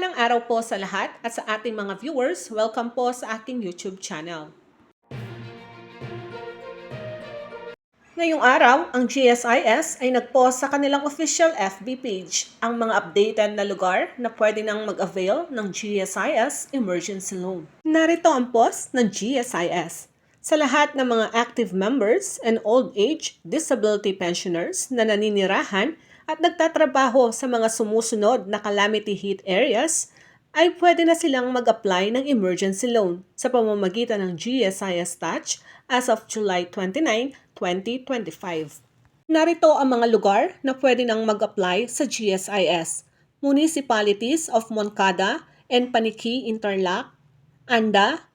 Mapagpalang araw po sa lahat at sa ating mga viewers. Welcome po sa aking YouTube channel. Ngayong araw, ang GSIS ay nag-post sa kanilang official FB page ang mga updated na lugar na pwede nang mag-avail ng GSIS Emergency Loan. Narito ang post ng GSIS. Sa lahat ng mga active members and old age disability pensioners na naninirahan at nagtatrabaho sa mga sumusunod na calamity hit areas, ay pwede na silang mag-apply ng emergency loan sa pamamagitan ng GSIS Touch as of July 29, 2025. Narito ang mga lugar na pwede nang mag-apply sa GSIS. Municipalities of Moncada and Paniqui, Interlac, Anda,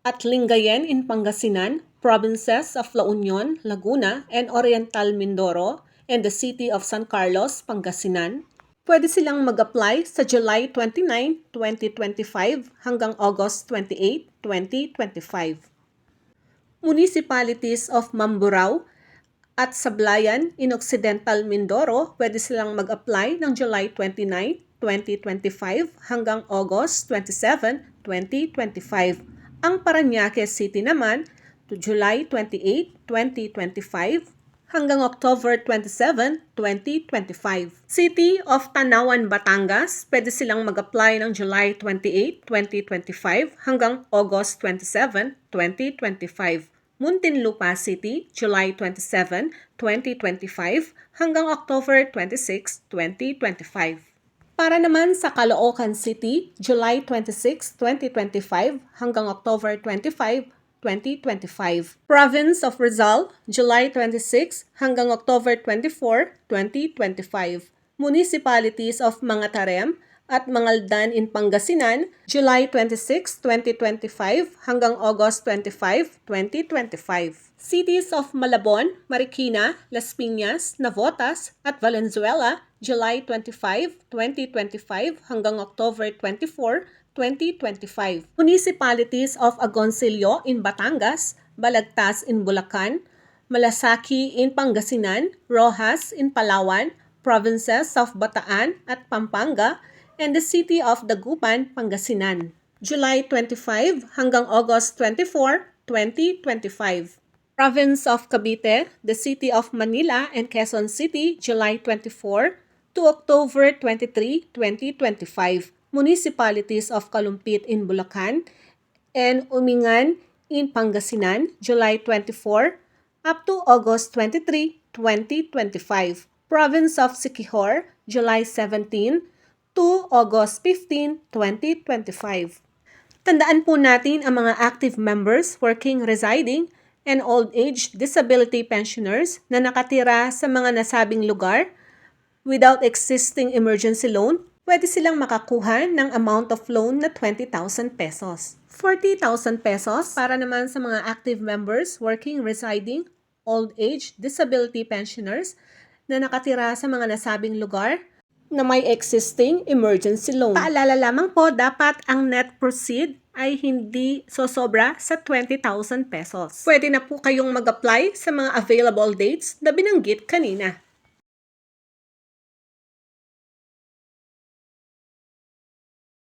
at Lingayen in Pangasinan, provinces of La Union, Laguna, and Oriental Mindoro, and the city of San Carlos, Pangasinan. Pwede silang mag-apply sa July 29, 2025 hanggang August 28, 2025. Municipalities of Mamburao at Sablayan in Occidental Mindoro, pwede silang mag-apply ng July 29, 2025 hanggang August 27, 2025. Ang Parañaque City naman to July 28, 2025 hanggang October 27, 2025. City of Tanawan, Batangas, pwede silang mag-apply ng July 28, 2025 hanggang August 27, 2025. Muntinlupa City, July 27, 2025 hanggang October 26, 2025. Para naman sa Caloocan City, July 26, 2025 hanggang October 25, 2025. Province of Rizal, July 26 hanggang October 24, 2025. Municipalities of Mangatarem at Mangaldan in Pangasinan, July 26, 2025 hanggang August 25, 2025. Cities of Malabon, Marikina, Las Piñas, Navotas at Valenzuela, July 25, 2025 hanggang October 24, 2025. Municipalities of Agoncillo in Batangas, Balagtas in Bulacan, Malasaki in Pangasinan, Rojas in Palawan, provinces of Bataan at Pampanga, and the city of Dagupan, Pangasinan. July 25 hanggang August 24, 2025. Province of Cavite, the city of Manila and Quezon City, July 24 to October 23, 2025. Municipalities of Kalumpit in Bulacan and Umingan in Pangasinan, July 24 up to August 23, 2025. Province of Siquijor, July 17 to August 15, 2025. Tandaan po natin ang mga active members, working, residing, and old age disability pensioners na nakatira sa mga nasabing lugar without existing emergency loan, pwede silang makakuha ng amount of loan na 20,000 pesos. 40,000 pesos para naman sa mga active members, working, residing, old age disability pensioners na nakatira sa mga nasabing lugar na may existing emergency loan. Paalala lamang po, dapat ang net proceed ay hindi sosobra sa 20,000 pesos. Pwede na po kayong mag-apply sa mga available dates na binanggit kanina.